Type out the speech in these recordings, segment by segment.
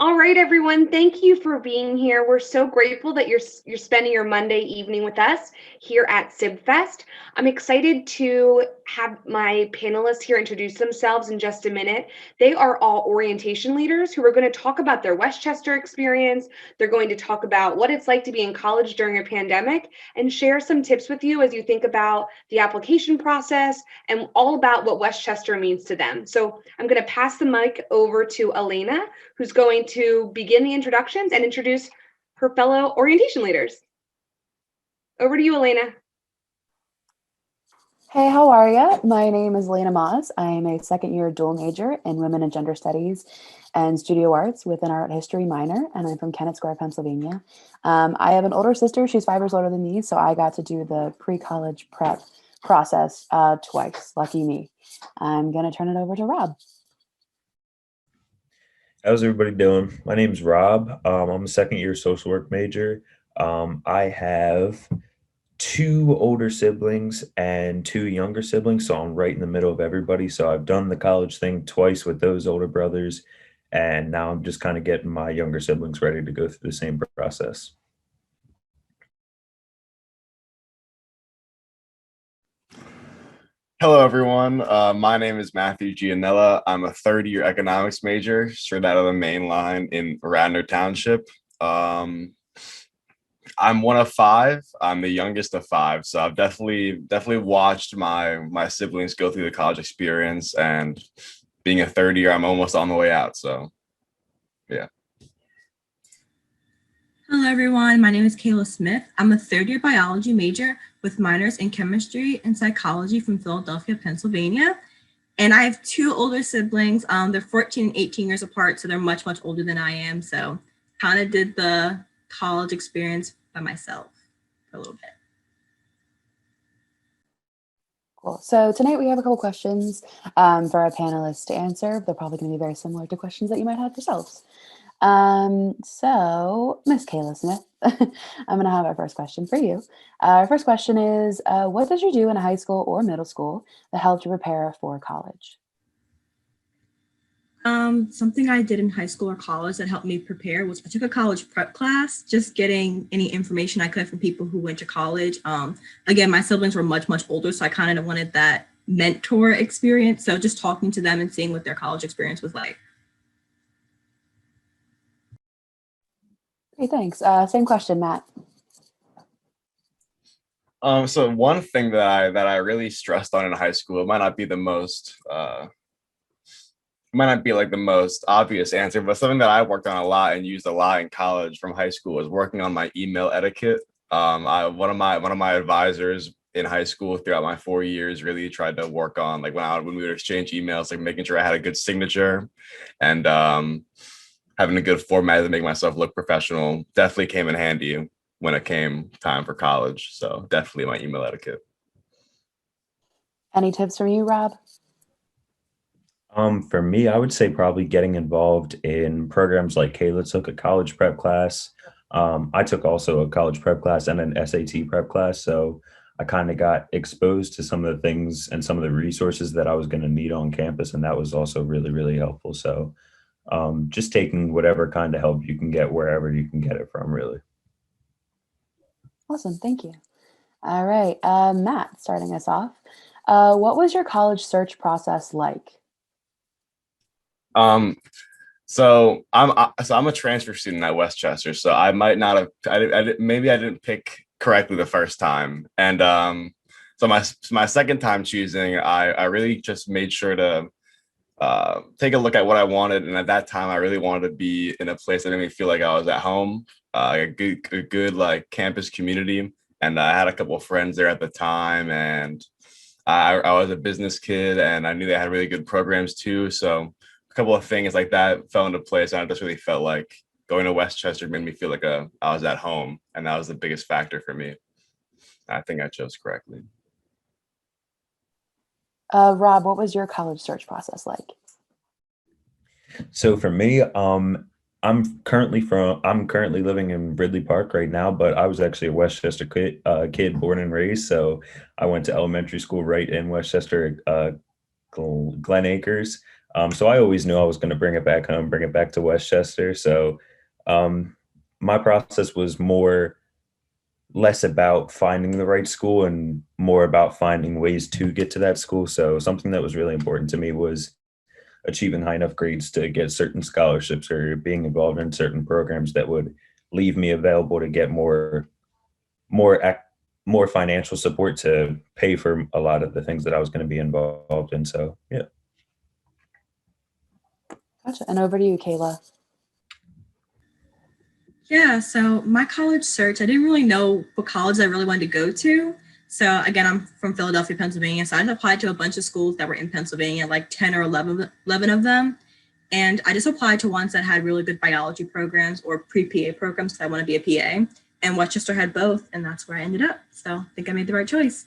All right, everyone. Thank you for being here. We're so grateful that you're spending your Monday evening with us here at SibFest. I'm excited to have my panelists here introduce themselves in just a minute. They are all orientation leaders who are going to talk about their Westchester experience. They're going to talk about what it's like to be in college during a pandemic and share some tips with you as you think about the application process and all about what Westchester means to them. So I'm going to pass the mic over to Elena, who's going to begin the introductions and introduce her fellow orientation leaders. Over to you, Elena. Hey, how are you? My name is Lena Moz. I am a second year dual major in Women and Gender Studies and Studio Arts with an art history minor, and I'm from Kennett Square, Pennsylvania. I have an older sister. She's 5 years older than me, so I got to do the pre-college prep process twice. Lucky me. I'm going to turn it over to Rob. How's everybody doing? My name's Rob. I'm a second year social work major. I have two older siblings and two younger siblings, so I'm right in the middle of everybody. So I've done the college thing twice with those older brothers, and now I'm just kind of getting my younger siblings ready to go through the same process. Hello, everyone. My name is Matthew Gianella. I'm a third-year economics major, straight out of the main line in Radnor Township. I'm one of five. I'm the youngest of five, so I've definitely watched my siblings go through the college experience. And being a third year, I'm almost on the way out. So, yeah. Hello, everyone. My name is Kayla Smith. I'm a third-year biology major with minors in chemistry and psychology from Philadelphia, Pennsylvania. And I have two older siblings. They're 14 and 18 years apart, so they're much, much older than I am. So kind of did the college experience by myself for a little bit. Cool. So tonight we have a couple questions for our panelists to answer. They're probably going to be very similar to questions that you might have yourselves. So Miss Kayla Smith, I'm going to have our first question for you. Our first question is, what did you do in high school or middle school that helped you prepare for college? Something I did in high school or college that helped me prepare was I took a college prep class, just getting any information I could from people who went to college. Again, my siblings were much, much older, so I kind of wanted that mentor experience. So just talking to them and seeing what their college experience was like. Great, thanks. Same question, Matt. So one thing that I really stressed on in high school, it might not be the most like the most obvious answer, but something that I worked on a lot and used a lot in college from high school was working on my email etiquette. One of my advisors in high school throughout my 4 years really tried to work on, like, when we would exchange emails, like making sure I had a good signature and having a good format to make myself look professional. Definitely came in handy when it came time for college. So definitely my email etiquette. Any tips from you, Rob? For me, I would say probably getting involved in programs like Kayla took a college prep class. I took also a college prep class and an SAT prep class. So I kind of got exposed to some of the things and some of the resources that I was going to need on campus. And that was also really, really helpful. So just taking whatever kind of help you can get wherever you can get it from, really. Awesome, thank you. All right, Matt, starting us off. What was your college search process like? So I'm a transfer student at Westchester, so I might not have maybe I didn't pick correctly the first time, and so my second time choosing, I really just made sure to take a look at what I wanted, and at that time I really wanted to be in a place that made me feel like I was at home, a good like campus community, and I had a couple of friends there at the time, and I was a business kid, and I knew they had really good programs too, so a couple of things like that fell into place, and I just really felt like going to Westchester made me feel like I was at home, and that was the biggest factor for me. I think I chose correctly. Rob, what was your college search process like? So for me, I'm currently living in Ridley Park right now, but I was actually a Westchester kid born and raised. So I went to elementary school right in Westchester, Glen Acres. So I always knew I was going to bring it back home, bring it back to Westchester. So my process was less about finding the right school and more about finding ways to get to that school. So something that was really important to me was achieving high enough grades to get certain scholarships or being involved in certain programs that would leave me available to get more more financial support to pay for a lot of the things that I was going to be involved in. So yeah. Gotcha. And over to you, Kayla. Yeah, so my college search, I didn't really know what college I really wanted to go to. So again, I'm from Philadelphia, Pennsylvania. So I just applied to a bunch of schools that were in Pennsylvania, like 10 or 11 of them. And I just applied to ones that had really good biology programs or pre-PA programs because I want to be a PA. And Westchester had both, and that's where I ended up. So I think I made the right choice.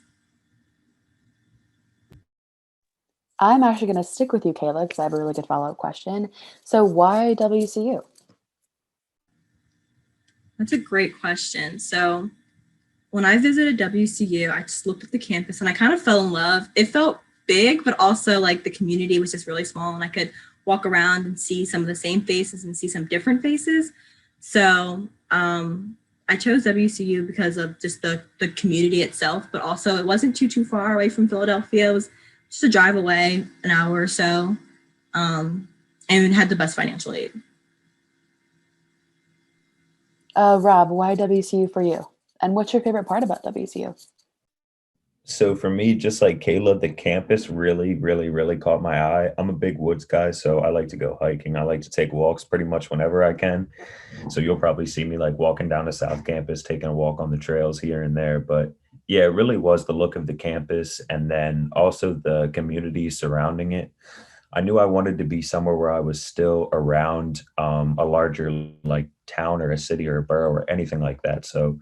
I'm actually going to stick with you, Kayla, because I have a really good follow-up question. So why WCU? That's a great question. So when I visited WCU, I just looked at the campus and I kind of fell in love. It felt big, but also like the community was just really small and I could walk around and see some of the same faces and see some different faces. So I chose WCU because of just the community itself, but also it wasn't too far away from Philadelphia. It was just a drive away, an hour or so, and it had the best financial aid. Rob, why WCU for you? And what's your favorite part about WCU? So for me, just like Kayla, the campus really, really, really caught my eye. I'm a big woods guy, so I like to go hiking. I like to take walks pretty much whenever I can. So you'll probably see me like walking down the South Campus, taking a walk on the trails here and there. But yeah, it really was the look of the campus and then also the community surrounding it. I knew I wanted to be somewhere where I was still around a larger like town or a city or a borough or anything like that. So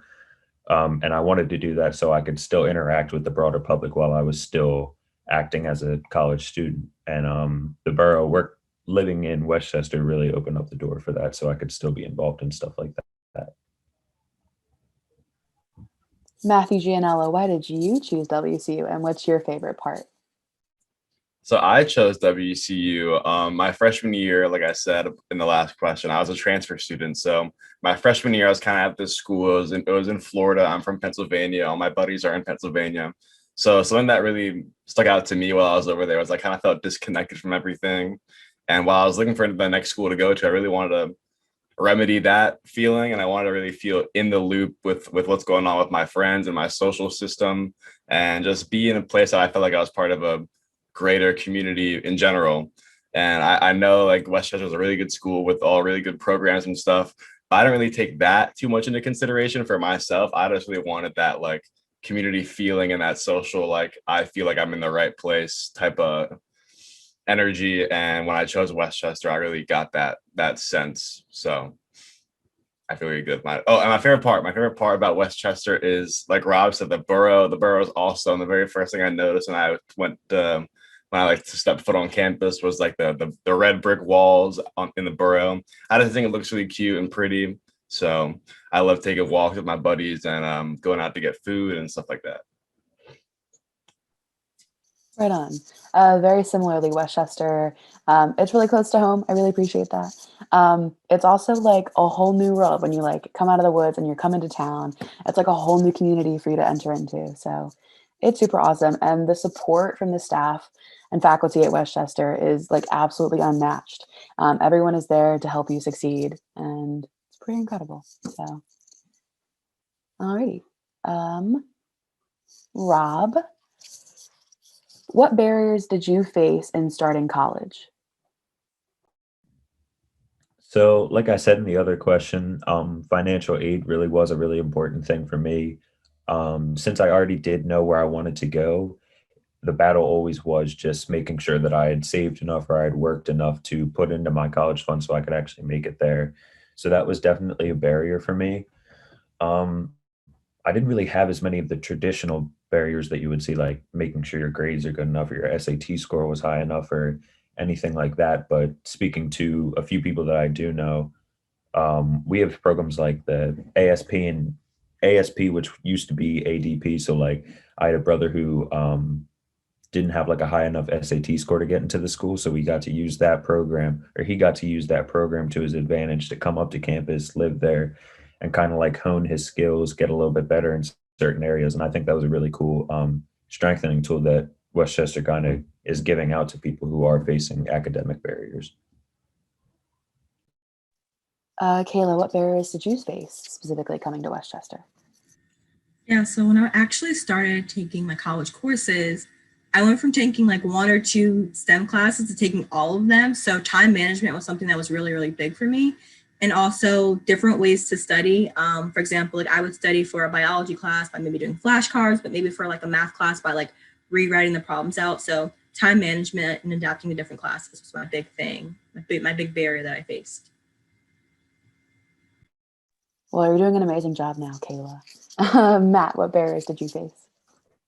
and I wanted to do that so I could still interact with the broader public while I was still acting as a college student. And the borough work living in Westchester really opened up the door for that, so I could still be involved in stuff like that. Matthew, Gianella, why did you choose WCU and what's your favorite part? So I chose WCU my freshman year. Like I said in the last question, I was a transfer student. So my freshman year, I was kind of at this school. It was in Florida. I'm from Pennsylvania. All my buddies are in Pennsylvania. So something that really stuck out to me while I was over there was I kind of felt disconnected from everything. And while I was looking for the next school to go to, I really wanted to remedy that feeling, and I wanted to really feel in the loop with what's going on with my friends and my social system, and just be in a place that I felt like I was part of a greater community in general. And I know like Westchester is a really good school with all really good programs and stuff, but I don't really take that too much into consideration for myself. I just really wanted that like community feeling and that social, like I feel like I'm in the right place type of energy. And when I chose Westchester, I really got that sense. So I feel really good. And my favorite part about Westchester is, like Rob said, the borough. The borough is awesome. The very first thing I noticed when I went when I like to step foot on campus was like the red brick walls in the borough. I just think it looks really cute and pretty. So I love taking walks with my buddies and going out to get food and stuff like that. Right on. Very similarly, Westchester. It's really close to home. I really appreciate that. It's also like a whole new world when you like come out of the woods and you're coming to town. It's like a whole new community for you to enter into. So it's super awesome. And the support from the staff and faculty at Westchester is like absolutely unmatched. Everyone is there to help you succeed, and it's pretty incredible. So, alrighty. Rob, what barriers did you face in starting college? So, like I said in the other question, financial aid really was a really important thing for me. Since I already did know where I wanted to go, the battle always was just making sure that I had saved enough or I had worked enough to put into my college fund so I could actually make it there. So that was definitely a barrier for me. I didn't really have as many of the traditional barriers that you would see, like making sure your grades are good enough or your SAT score was high enough or anything like that. But speaking to a few people that I do know, we have programs like the ASP and ASP, which used to be ADP. So like I had a brother who didn't have like a high enough SAT score to get into the school. So we got to use that program, or he got to use that program to his advantage to come up to campus, live there, and kind of like hone his skills, get a little bit better in certain areas. And I think that was a really cool strengthening tool that Westchester kind of is giving out to people who are facing academic barriers. Kayla, what barriers did you face specifically coming to Westchester? Yeah, so when I actually started taking my college courses, I went from taking like 1 or 2 STEM classes to taking all of them. So time management was something that was really, really big for me. And also different ways to study. For example, like I would study for a biology class by maybe doing flashcards, but maybe for like a math class by like rewriting the problems out. So time management and adapting to different classes was my big thing, my big barrier that I faced. Well, you're doing an amazing job now, Kayla. Matt, what barriers did you face?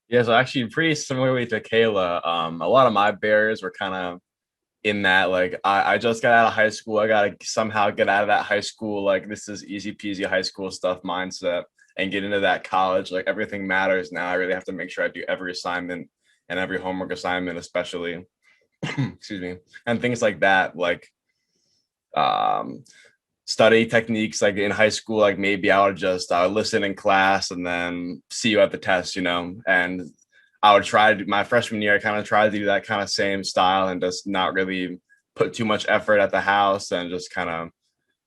Yeah, so actually pretty similarly to Kayla, a lot of my barriers were kind of in that, like, I just got out of high school. I got to somehow get out of that high school, like, this is easy peasy high school stuff mindset and get into that college. Like, everything matters now. I really have to make sure I do every assignment and every homework assignment, especially, excuse me, and things like that. Like, study techniques, like in high school, like maybe I would just listen in class and then see you at the test, and I would try to, my freshman year, I kind of tried to do that kind of same style and just not really put too much effort at the house and just kind of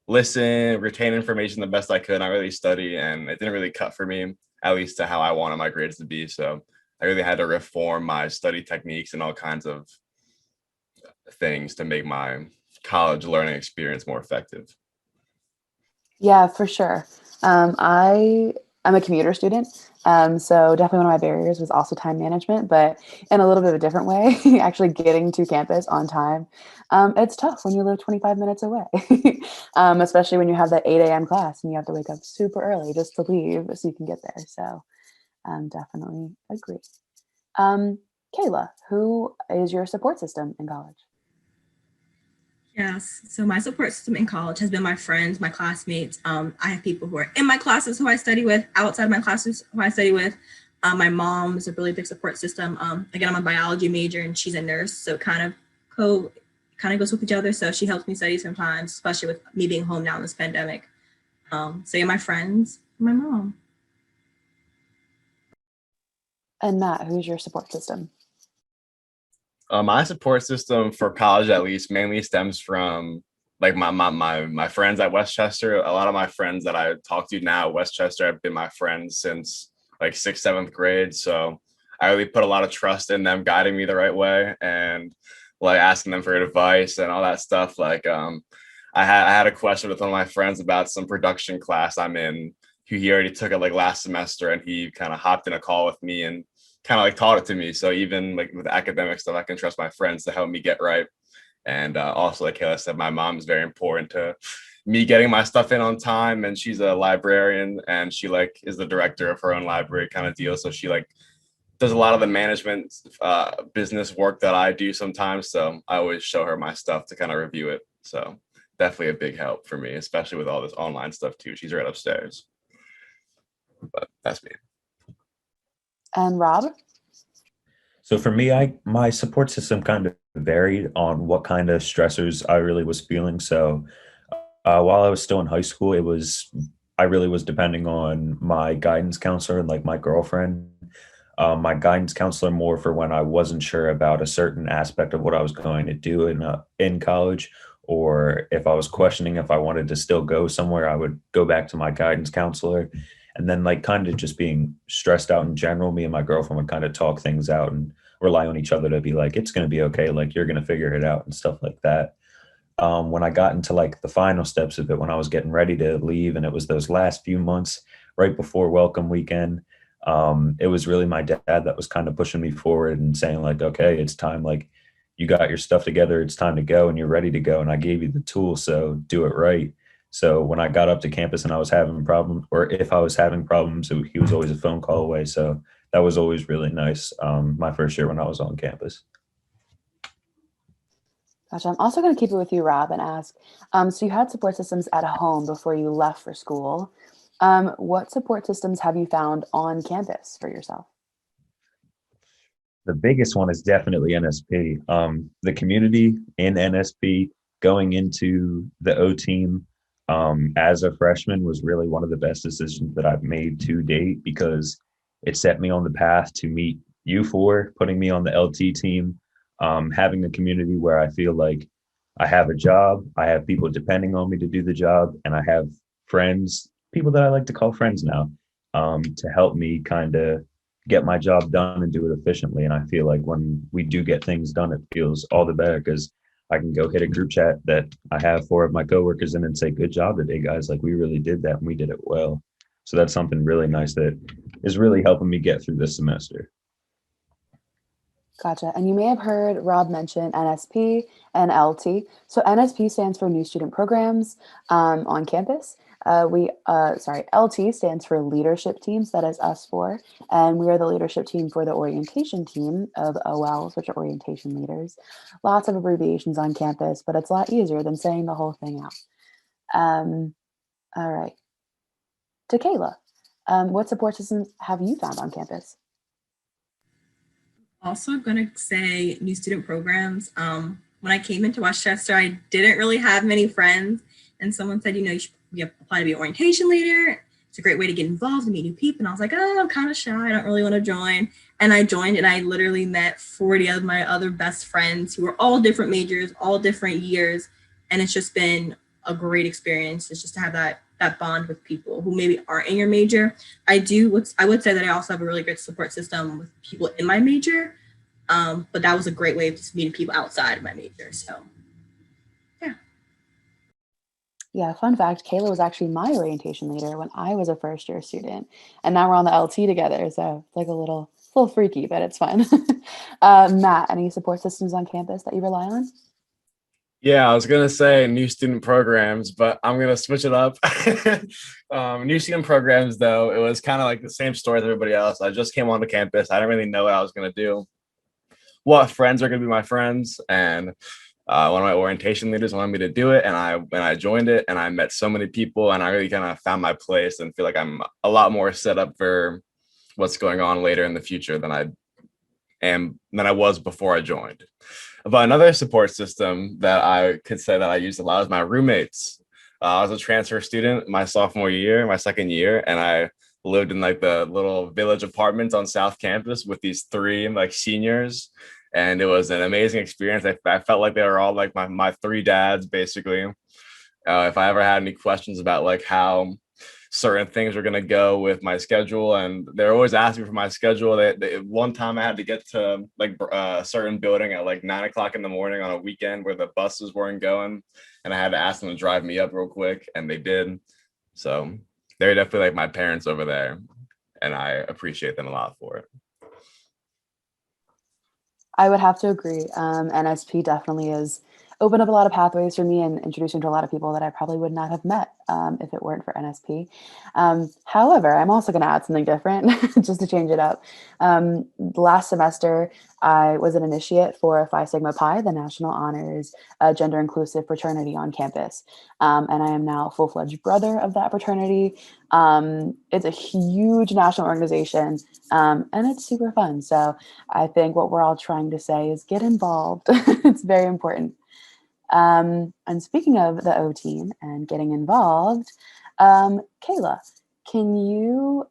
listen, retain information the best I could, not really study. And it didn't really cut for me, at least to how I wanted my grades to be. So I really had to reform my study techniques and all kinds of things to make my college learning experience more effective. Yeah, for sure. I'm a commuter student. So definitely one of my barriers was also time management, but in a little bit of a different way, actually getting to campus on time. It's tough when you live 25 minutes away, especially when you have that 8 a.m. class and you have to wake up super early just to leave so you can get there. So definitely agree. Kayla, who is your support system in college? Yes. So my support system in college has been my friends, my classmates. I have people who are in my classes who I study with, outside my classes who I study with. My mom is a really big support system. Again, I'm a biology major and she's a nurse, so it kind of goes with each other. So she helps me study sometimes, especially with me being home now in this pandemic. So yeah, my friends, my mom. And Matt, who's your support system? My support system for college, at least, mainly stems from like my friends at Westchester. A lot of my friends that I talk to now at Westchester have been my friends since like 6th, 7th grade. So I really put a lot of trust in them guiding me the right way and like asking them for advice and all that stuff. Like I had a question with one of my friends about some production class I'm in, who he already took it like last semester, and he kind of hopped in a call with me and kind of like taught it to me. So even like with academic stuff, I can trust my friends to help me get right. And also, like Kayla said, my mom is very important to me getting my stuff in on time. And she's a librarian and she like is the director of her own library kind of deal. So she like does a lot of the management business work that I do sometimes. So I always show her my stuff to kind of review it. So definitely a big help for me, especially with all this online stuff too. She's right upstairs. But that's me. And Rob? So for me, my support system kind of varied on what kind of stressors I really was feeling. So while I was still in high school, I really was depending on my guidance counselor and like my girlfriend. My guidance counselor more for when I wasn't sure about a certain aspect of what I was going to do in college, or if I was questioning if I wanted to still go somewhere, I would go back to my guidance counselor. And then like kind of just being stressed out in general, me and my girlfriend would kind of talk things out and rely on each other to be like, it's going to be okay. Like you're going to figure it out and stuff like that. When I got into like the final steps of it, when I was getting ready to leave, and it was those last few months right before welcome weekend, it was really my dad that was kind of pushing me forward and saying like, okay, it's time. Like you got your stuff together. It's time to go and you're ready to go. And I gave you the tools, so do it right. So when I got up to campus and I was having problems, or if I was having problems, he was always a phone call away. So that was always really nice. My first year when I was on campus. Gotcha. I'm also going to keep it with you, Rob, and ask, so you had support systems at home before you left for school. What support systems have you found on campus for yourself? The biggest one is definitely NSP. The community in NSP going into the O team as a freshman was really one of the best decisions that I've made to date because it set me on the path to meet you four, putting me on the LT team, having a community where I feel like I have a job, I have people depending on me to do the job, and I have friends, people that I like to call friends now, to help me kind of get my job done and do it efficiently. And I feel like when we do get things done, it feels all the better because I can go hit a group chat that I have four of my coworkers in and say, "Good job today, guys. Like we really did that and we did it well." So that's something really nice that is really helping me get through this semester. Gotcha. And you may have heard Rob mention NSP and LT. So NSP stands for New Student Programs on campus. LT stands for Leadership Teams. That is us four. And we are the leadership team for the orientation team of OLs, which are orientation leaders. Lots of abbreviations on campus, but it's a lot easier than saying the whole thing out. All right. To Kayla, what support systems have you found on campus? Also going to say new student programs. When I came into Westchester, I didn't really have many friends. And someone said, you should apply to be an orientation leader. It's a great way to get involved and meet new people. And I was like, oh, I'm kind of shy. I don't really want to join. And I joined and I literally met 40 of my other best friends who were all different majors, all different years. And it's just been a great experience. It's just to have that bond with people who maybe aren't in your major. I would say that I also have a really great support system with people in my major, but that was a great way of just meeting people outside of my major. So, yeah. Yeah, fun fact, Kayla was actually my orientation leader when I was a first year student, and now we're on the LT together. So it's like a little freaky, but it's fun. Matt, any support systems on campus that you rely on? Yeah, I was gonna say new student programs, but I'm gonna switch it up. New student programs, though, it was kind of like the same story as everybody else. I just came onto campus. I didn't really know what I was gonna do, what friends are gonna be my friends, and one of my orientation leaders wanted me to do it, and I joined it, and I met so many people, and I really kind of found my place, and feel like I'm a lot more set up for what's going on later in the future than I was before I joined. But another support system that I could say that I used a lot is my roommates. I was a transfer student my sophomore year, my second year, and I lived in like the little village apartments on South Campus with these three like seniors. And it was an amazing experience. I felt like they were all like my three dads, basically. If I ever had any questions about like how certain things were going to go with my schedule, and they're always asking for my schedule. One time I had to get to like a certain building at like 9 o'clock in the morning on a weekend where the buses weren't going, and I had to ask them to drive me up real quick, and they did. So they're definitely like my parents over there, and I appreciate them a lot for it. I would have to agree. NSP definitely has opened up a lot of pathways for me and introduced me to a lot of people that I probably would not have met if it weren't for NSP. However, I'm also going to add something different just to change it up. Last semester, I was an initiate for Phi Sigma Pi, the National Honors Gender Inclusive Fraternity on campus. And I am now a full-fledged brother of that fraternity. It's a huge national organization, and it's super fun. So I think what we're all trying to say is get involved. It's very important. And speaking of the O team and getting involved, Kayla, can you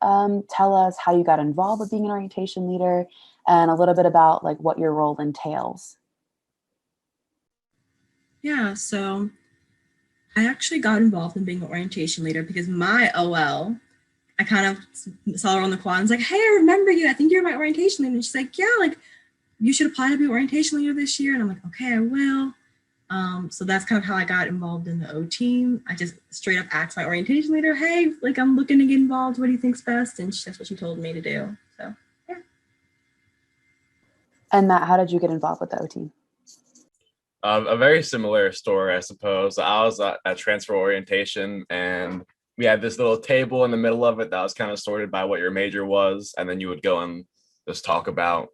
tell us how you got involved with being an orientation leader and a little bit about like what your role entails? Yeah, so I actually got involved in being an orientation leader because my OL, I kind of saw her on the quad and was like, hey, I remember you. I think you're my orientation leader. And she's like, yeah, like you should apply to be orientation leader this year. And I'm like, okay, I will. So that's kind of how I got involved in the O team. I just straight up asked my orientation leader, hey, like I'm looking to get involved. What do you think's best? And that's what she told me to do. So, yeah. And Matt, how did you get involved with the O team? A very similar story, I suppose. I was at transfer orientation, and we had this little table in the middle of it that was kind of sorted by what your major was. And then you would go and just talk about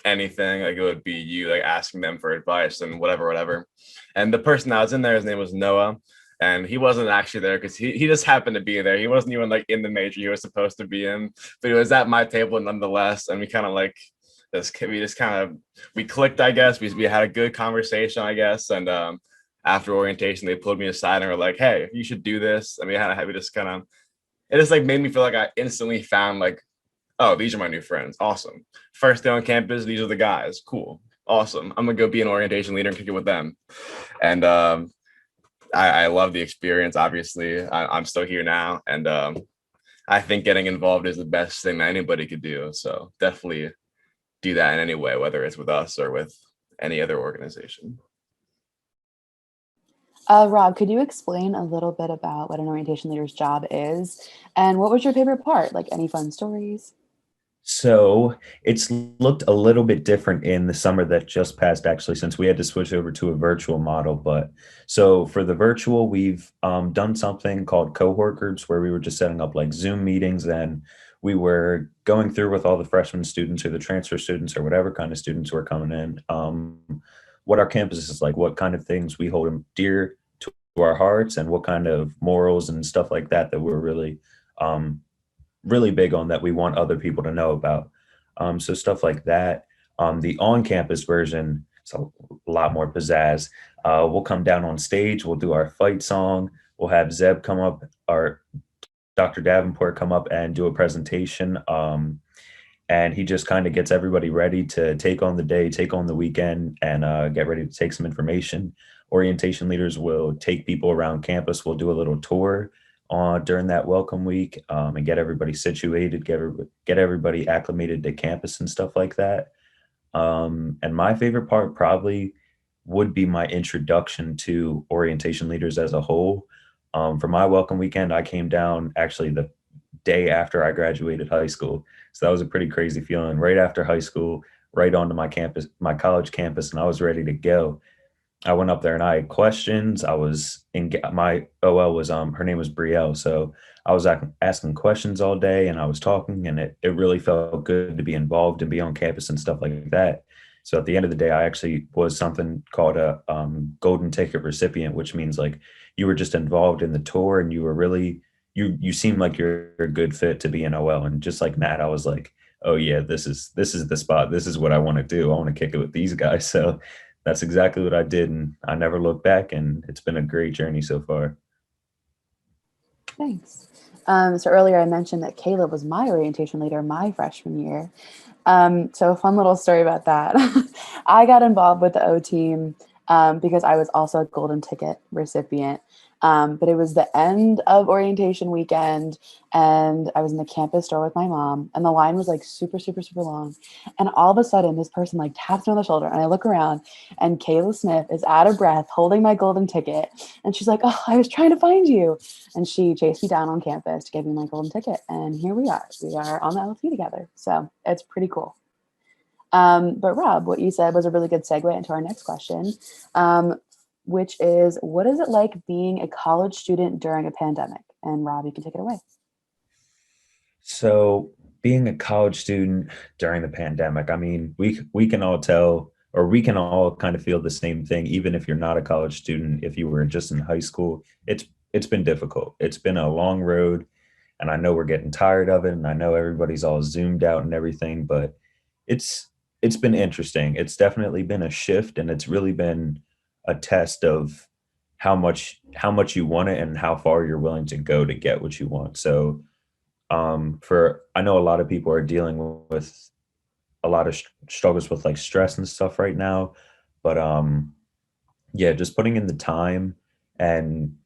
anything. Like it would be you like asking them for advice and whatever. And the person that was in there, his name was Noah. And he wasn't actually there because he just happened to be there. He wasn't even like in the major he was supposed to be in, but he was at my table nonetheless. And we kind of like we just kind of we clicked, I guess. We had a good conversation, I guess. And after orientation, they pulled me aside and were like, "Hey, you should do this." I mean, we just kind of it just like made me feel like I instantly found like, oh, these are my new friends. Awesome. First day on campus, these are the guys. Cool. Awesome. I'm gonna go be an orientation leader and kick it with them. And I love the experience. Obviously, I'm still here now, and I think getting involved is the best thing that anybody could do. So definitely do that in any way, whether it's with us or with any other organization. Rob, could you explain a little bit about what an orientation leader's job is, and what was your favorite part? Like any fun stories? So it's looked a little bit different in the summer that just passed, actually, since we had to switch over to a virtual model. But so for the virtual, we've done something called cohort groups where we were just setting up like Zoom meetings, and we were going through with all the freshman students or the transfer students or whatever kind of students who are coming in, what our campus is like, what kind of things we hold dear to our hearts, and what kind of morals and stuff like that that we're um, really big on, that we want other people to know about. So stuff like that. The on-campus version, so a lot more pizzazz. We'll come down on stage, we'll do our fight song, we'll have Zeb come up, or Dr. Davenport come up and do a presentation. And he just kind of gets everybody ready to take on the day, take on the weekend, and get ready to take some information. Orientation leaders will take people around campus. We'll do a little tour during that welcome week, and get everybody situated, get everybody acclimated to campus and stuff like that. And my favorite part probably would be my introduction to orientation leaders as a whole. For my welcome weekend, I came down actually the day after I graduated high school. So that was a pretty crazy feeling. Right after high school, right onto my campus, my college campus, and I was ready to go. I went up there and I had questions. I was in my OL was her name was Brielle. So I was asking questions all day, and I was talking, and it really felt good to be involved and be on campus and stuff like that. So at the end of the day, I actually was something called a golden ticket recipient, which means like you were just involved in the tour, and you were really you seemed like you're a good fit to be in OL. And just like Matt, I was like, oh yeah, this is the spot. This is what I want to do. I want to kick it with these guys. So that's exactly what I did, and I never looked back, and it's been a great journey so far. Thanks. So earlier I mentioned that Kayla was my orientation leader my freshman year. So a fun little story about that. I got involved with the O team because I was also a golden ticket recipient. But it was the end of orientation weekend, and I was in the campus store with my mom, and the line was like super, super, super long. And all of a sudden this person like taps me on the shoulder, and I look around, and Kayla Smith is out of breath holding my golden ticket. And she's like, "Oh, I was trying to find you." And she chased me down on campus to give me my golden ticket. And here we are on the LT together. So it's pretty cool. But Rob, what you said was a really good segue into our next question. Which is, what is it like being a college student during a pandemic? And Rob, you can take it away. So being a college student during the pandemic, I mean, we can all tell, or we can all kind of feel the same thing, even if you're not a college student. If you were just in high school, it's been difficult. It's been a long road, and I know we're getting tired of it, and I know everybody's all zoomed out and everything, but it's been interesting. It's definitely been a shift, and it's really been a test of how much you want it and how far you're willing to go to get what you want. So for I know a lot of people are dealing with a lot of struggles with like stress and stuff right now, but yeah, just putting in the time, and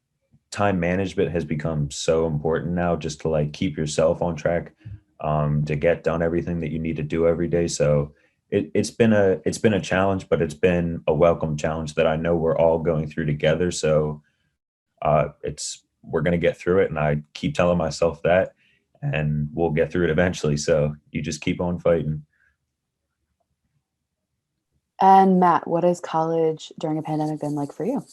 time management has become so important now, just to like keep yourself on track, to get done everything that you need to do every day. So it's been a challenge, but it's been a welcome challenge that I know we're all going through together. So it's we're gonna get through it, and I keep telling myself that, and we'll get through it eventually. So you just keep on fighting. And Matt, what has college during a pandemic been like for you?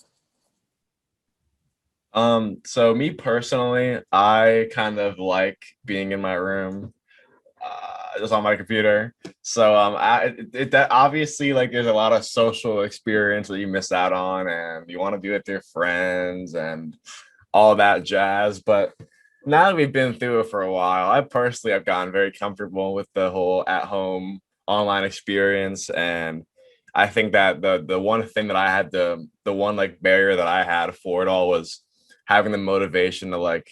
So me personally, I kind of like being in my room, just on my computer. So that obviously, like, there's a lot of social experience that you miss out on, and you want to be with your friends and all that jazz. But now that we've been through it for a while, I personally have gotten very comfortable with the whole at home online experience. And I think that the one thing that I had the one like barrier that I had for it all was having the motivation to like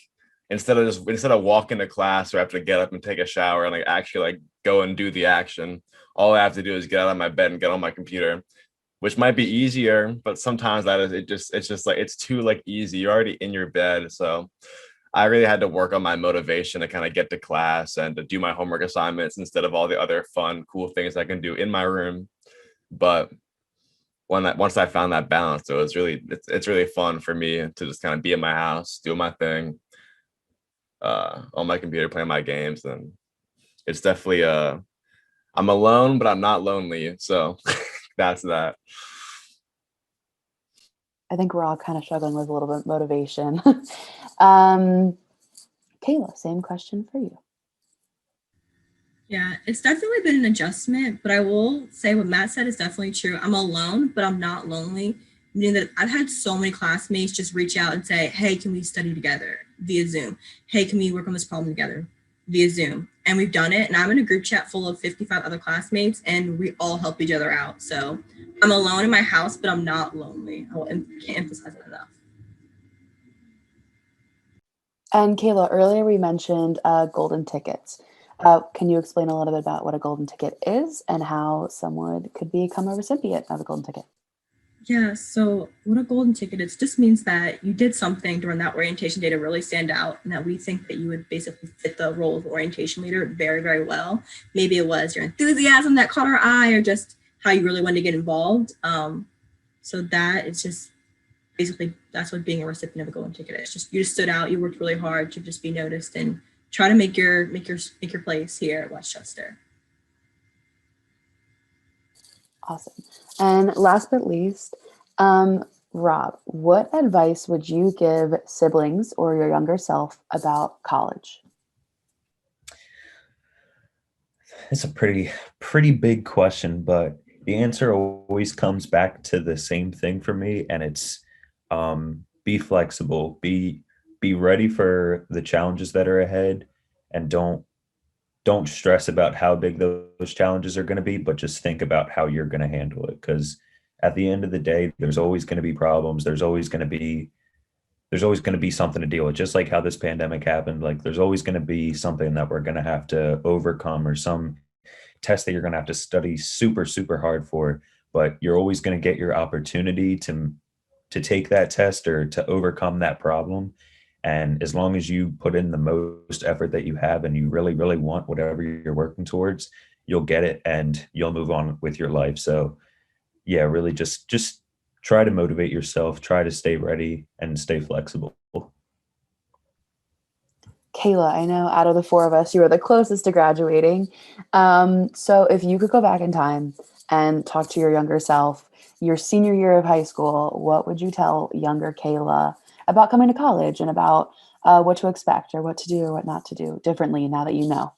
instead of walking to class or have to get up and take a shower and like actually like go and do the action, all I have to do is get out of my bed and get on my computer, which might be easier, but sometimes that is it's just like it's too like easy. You're already in your bed. So I really had to work on my motivation to kind of get to class and to do my homework assignments instead of all the other fun, cool things I can do in my room. But once I found that balance, it's really fun for me to just kind of be in my house, do my thing, on my computer, playing my games. And it's definitely I'm alone, but I'm not lonely. So that's that. I think we're all kind of struggling with a little bit of motivation. Kayla, same question for you. Yeah, it's definitely been an adjustment, but I will say what Matt said is definitely true. I'm alone, but I'm not lonely. Meaning that I've had so many classmates just reach out and say, hey, can we study together via Zoom? Hey, can we work on this problem together via Zoom? And we've done it. And I'm in a group chat full of 55 other classmates, and we all help each other out. So I'm alone in my house, but I'm not lonely. Can't emphasize it enough. And Kayla, earlier we mentioned golden tickets. Can you explain a little bit about what a golden ticket is and how someone could become a recipient of a golden ticket? Yeah, so what a golden ticket is just means that you did something during that orientation day to really stand out, and that we think that you would basically fit the role of orientation leader very, very well. Maybe it was your enthusiasm that caught our eye, or just how you really wanted to get involved. So that it's just basically that's what being a recipient of a golden ticket is. Just you just stood out, you worked really hard to just be noticed and try to make your place here at Westchester. Awesome. And last but least, Rob, what advice would you give siblings or your younger self about college? It's a pretty big question, but the answer always comes back to the same thing for me, and it's be flexible, be ready for the challenges that are ahead, and don't stress about how big those challenges are going to be, but just think about how you're going to handle it. Because at the end of the day, there's always going to be problems. There's always going to be something to deal with. Just like how this pandemic happened, like there's always going to be something that we're going to have to overcome, or some test that you're going to have to study super, super hard for. But you're always going to get your opportunity to take that test or to overcome that problem. And as long as you put in the most effort that you have and you really, really want whatever you're working towards, you'll get it and you'll move on with your life. So yeah, really just try to motivate yourself, try to stay ready and stay flexible. Kayla, I know out of the four of us, you are the closest to graduating. So if you could go back in time and talk to your younger self, your senior year of high school, what would you tell younger Kayla about coming to college and about what to expect or what to do or what not to do differently now that you know?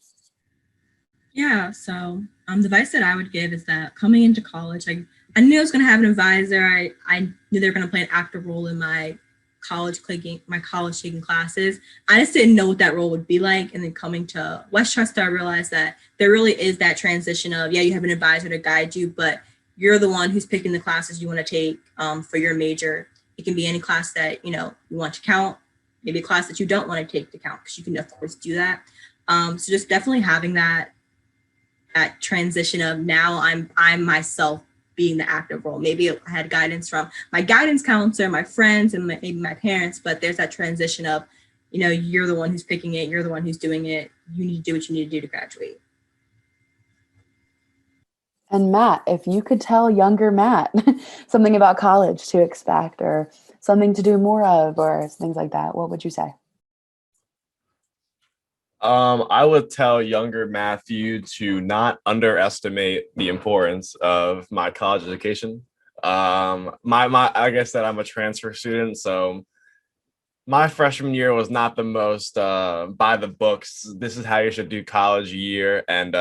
Yeah, so the advice that I would give is that coming into college, I knew I was going to have an advisor. I knew they were going to play an active role in my college taking classes. I just didn't know what that role would be like. And then coming to Westchester, I realized that there really is that transition of, yeah, you have an advisor to guide you, but you're the one who's picking the classes you want to take for your major. It can be any class that, you want to count, maybe a class that you don't want to take to count, because you can, of course, do that. So just definitely having that transition of now I'm myself being the active role. Maybe I had guidance from my guidance counselor, my friends, and maybe my parents, but there's that transition of, you're the one who's picking it, you're the one who's doing it, you need to do what you need to do to graduate. And Matt, if you could tell younger Matt something about college to expect or something to do more of or things like that, what would you say? I would tell younger Matthew to not underestimate the importance of my college education. Like I said, I'm a transfer student, so my freshman year was not the most by the books. This is how you should do college year, and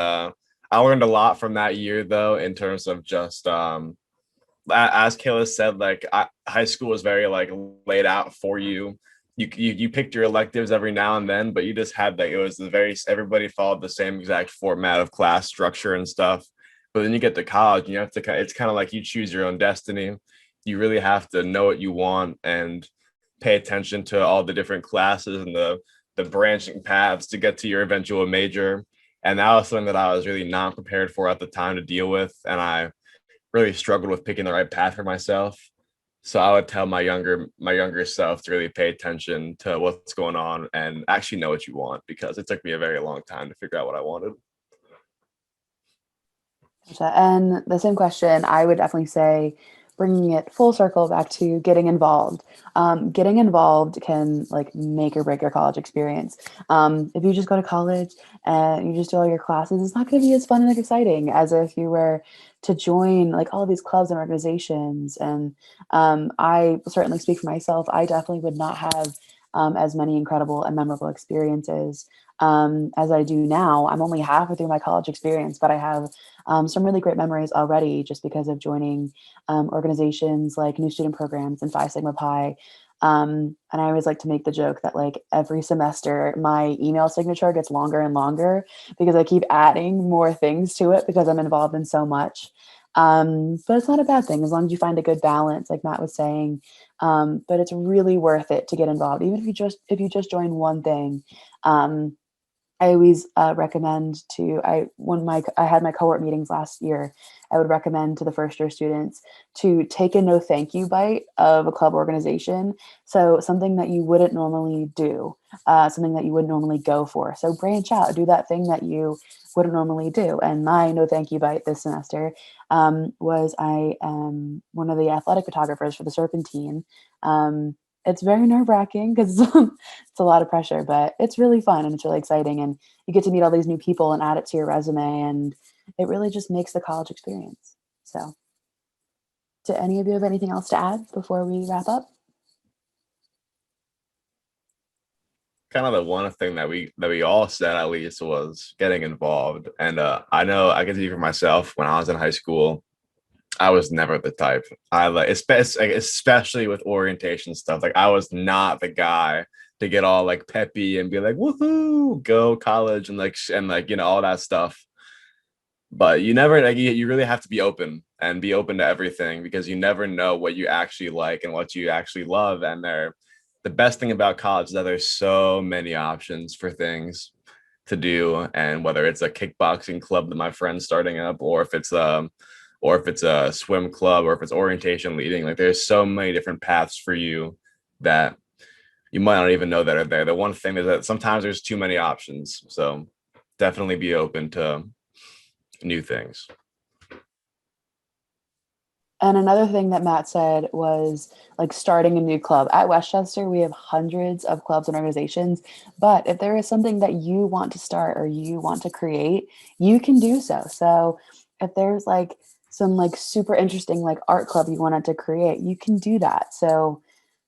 I learned a lot from that year, though, in terms of just as Kayla said, like high school was very like laid out for you. You picked your electives every now and then, but you just had everybody followed the same exact format of class structure and stuff. But then you get to college and you have to, it's kind of like you choose your own destiny. You really have to know what you want and pay attention to all the different classes and the branching paths to get to your eventual major. And that was something that I was really not prepared for at the time to deal with. And I really struggled with picking the right path for myself. So I would tell my younger self to really pay attention to what's going on and actually know what you want, because it took me a very long time to figure out what I wanted. And the same question, I would definitely say, bringing it full circle back to getting involved. Getting involved can like make or break your college experience. If you just go to college and you just do all your classes, it's not going to be as fun and exciting as if you were to join like all of these clubs and organizations. And I certainly speak for myself. I definitely would not have as many incredible and memorable experiences as I do now. I'm only halfway through my college experience, but I have some really great memories already just because of joining organizations like New Student Programs and Phi Sigma Pi. And I always like to make the joke that like every semester my email signature gets longer and longer because I keep adding more things to it because I'm involved in so much. But it's not a bad thing as long as you find a good balance, like Matt was saying. But it's really worth it to get involved, even if you just join one thing. I always recommend when I had my cohort meetings last year, I would recommend to the first year students to take a no thank you bite of a club organization. So something that you wouldn't normally do, something that you wouldn't normally go for. So branch out, do that thing that you wouldn't normally do. And my no thank you bite this semester was I am one of the athletic photographers for the Serpentine. It's very nerve-wracking because it's a lot of pressure, but it's really fun and it's really exciting. And you get to meet all these new people and add it to your resume. And it really just makes the college experience. So do any of you have anything else to add before we wrap up? Kind of the one thing that we all said at least was getting involved. And I know I can see for myself when I was in high school, I was never the type. I like, especially with orientation stuff. Like I was not the guy to get all like peppy and be like, "Woohoo, go college," and all that stuff. But you never like you really have to be open and be open to everything, because you never know what you actually like and what you actually love. And the best thing about college is that there's so many options for things to do, and whether it's a kickboxing club that my friend's starting up, or if it's a swim club, or if it's orientation leading, like there's so many different paths for you that you might not even know that are there. The one thing is that sometimes there's too many options. So definitely be open to new things. And another thing that Matt said was like starting a new club. At Westchester, we have hundreds of clubs and organizations, but if there is something that you want to start or you want to create, you can do so. So if there's like some like super interesting like art club you wanted to create, you can do that. So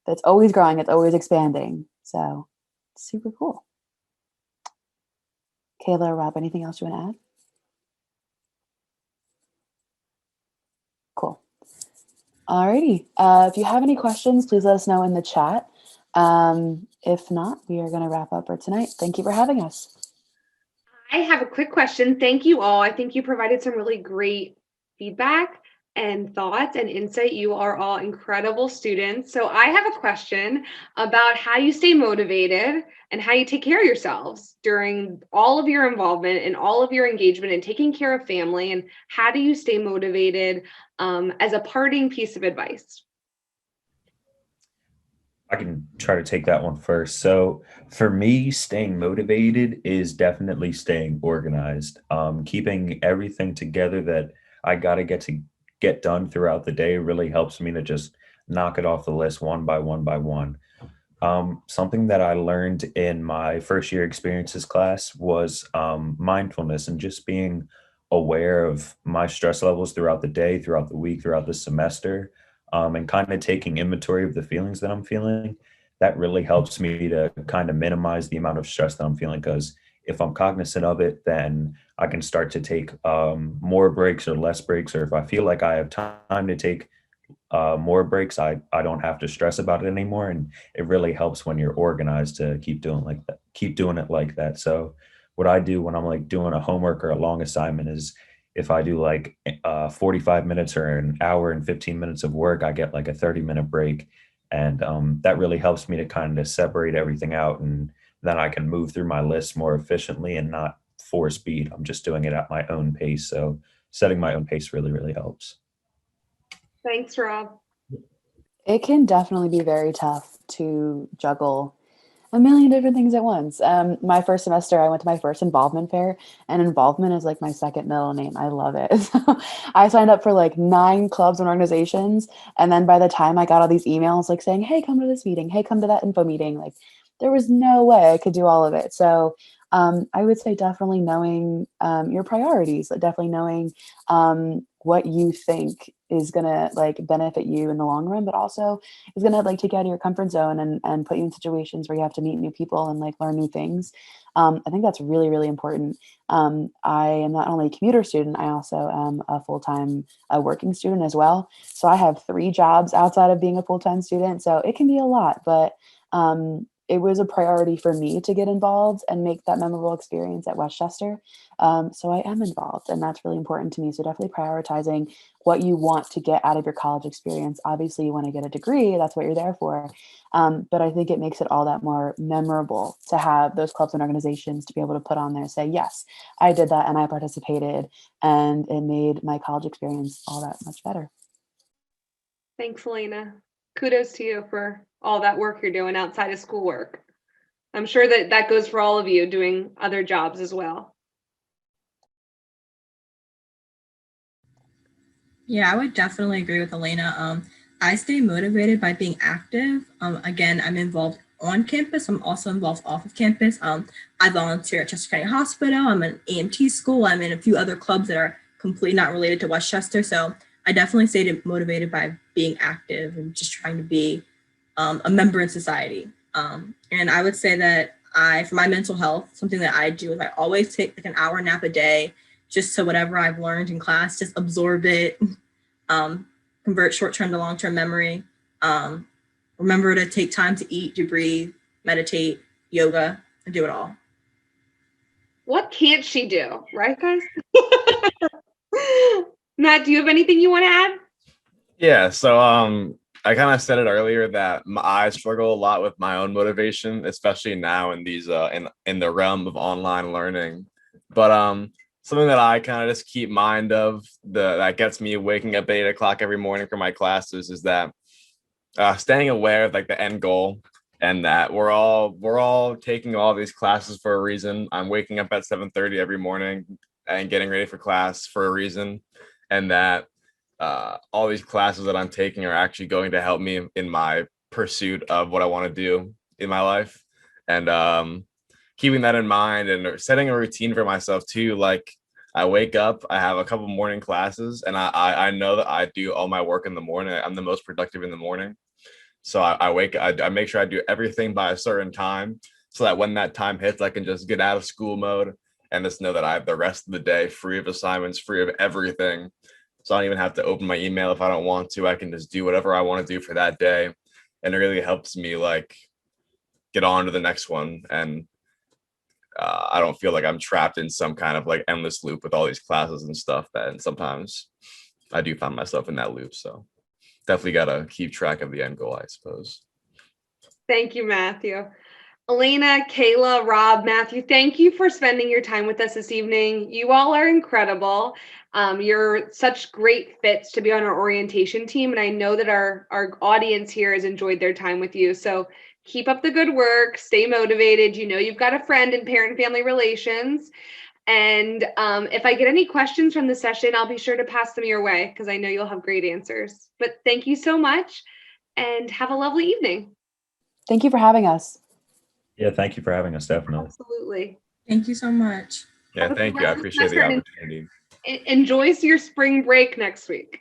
that's always growing, it's always expanding. So super cool. Kayla or Rob, anything else you want to add? Cool. Alrighty. If you have any questions, please let us know in the chat. If not, we are going to wrap up for tonight. Thank you for having us. I have a quick question. Thank you all. I think you provided some really great feedback and thoughts and insight. You are all incredible students. So I have a question about how you stay motivated and how you take care of yourselves during all of your involvement and all of your engagement and taking care of family. And how do you stay motivated as a parting piece of advice? I can try to take that one first. So for me, staying motivated is definitely staying organized, keeping everything together that I got to get done throughout the day really helps me to just knock it off the list one by one by one. Something that I learned in my first year experiences class was mindfulness and just being aware of my stress levels throughout the day, throughout the week, throughout the semester, and kind of taking inventory of the feelings that I'm feeling. That really helps me to kind of minimize the amount of stress that I'm feeling, because if I'm cognizant of it, then I can start to take more breaks or less breaks. Or if I feel like I have time to take more breaks, I don't have to stress about it anymore. And it really helps when you're organized to keep doing it like that. So what I do when I'm like doing a homework or a long assignment is if I do like 45 minutes or an hour and 15 minutes of work, I get like a 30-minute break. And that really helps me to kind of separate everything out. And then I can move through my list more efficiently and not force speed. I'm just doing it at my own pace. So setting my own pace really, really helps. Thanks, Rob. It can definitely be very tough to juggle a million different things at once. My first semester, I went to my first involvement fair, and involvement is like my second middle name. I love it. So I signed up for like 9 clubs and organizations. And then by the time I got all these emails like saying, hey, come to this meeting, hey, come to that info meeting, like there was no way I could do all of it. So I would say definitely knowing your priorities, definitely knowing what you think is gonna like benefit you in the long run, but also is gonna like take you out of your comfort zone and put you in situations where you have to meet new people and like learn new things. I think that's really, really important. I am not only a commuter student, I also am a full-time working student as well. So I have 3 jobs outside of being a full-time student. So it can be a lot, but it was a priority for me to get involved and make that memorable experience at Westchester. So I am involved, and that's really important to me. So definitely prioritizing what you want to get out of your college experience. Obviously, you want to get a degree, that's what you're there for. But I think it makes it all that more memorable to have those clubs and organizations to be able to put on there, say, yes, I did that and I participated, and it made my college experience all that much better. Thanks, Elena. Kudos to you for all that work you're doing outside of schoolwork. I'm sure that goes for all of you doing other jobs as well. Yeah, I would definitely agree with Elena. I stay motivated by being active. Again, I'm involved on campus. I'm also involved off of campus. I volunteer at Chester County Hospital. I'm in EMT school. I'm in a few other clubs that are completely not related to Westchester. So I definitely stay motivated by being active and just trying to be a member in society. And I would say that for my mental health, something that I do is I always take like an hour nap a day, just so whatever I've learned in class, just absorb it, convert short-term to long-term memory. Remember to take time to eat, to breathe, meditate, yoga, and do it all. What can't she do, right, guys? Matt, do you have anything you want to add? Yeah, so I kind of said it earlier that I struggle a lot with my own motivation, especially now in these in the realm of online learning. But something that I kind of just keep mind of that gets me waking up at 8 o'clock every morning for my classes is that staying aware of like the end goal, and that we're all taking all these classes for a reason. I'm waking up at 7:30 every morning and getting ready for class for a reason, and that all these classes that I'm taking are actually going to help me in my pursuit of what I want to do in my life. And keeping that in mind and setting a routine for myself too. Like I wake up, I have a couple morning classes, and I know that I do all my work in the morning. I'm the most productive in the morning. So I make sure I do everything by a certain time so that when that time hits, I can just get out of school mode and just know that I have the rest of the day free of assignments, free of everything. So I don't even have to open my email if I don't want to. I can just do whatever I want to do for that day. And it really helps me like get on to the next one. And I don't feel like I'm trapped in some kind of like endless loop with all these classes and stuff. And sometimes I do find myself in that loop. So definitely got to keep track of the end goal, I suppose. Thank you, Matthew. Elena, Kayla, Rob, Matthew, thank you for spending your time with us this evening. You all are incredible. You're such great fits to be on our orientation team, and I know that our audience here has enjoyed their time with you. So keep up the good work, stay motivated. You know you've got a friend in parent and family relations. And if I get any questions from the session, I'll be sure to pass them your way because I know you'll have great answers. But thank you so much and have a lovely evening. Thank you for having us. Yeah, thank you for having us, definitely. Absolutely. Thank you so much. Yeah, thank you. I appreciate the opportunity. Enjoy your spring break next week.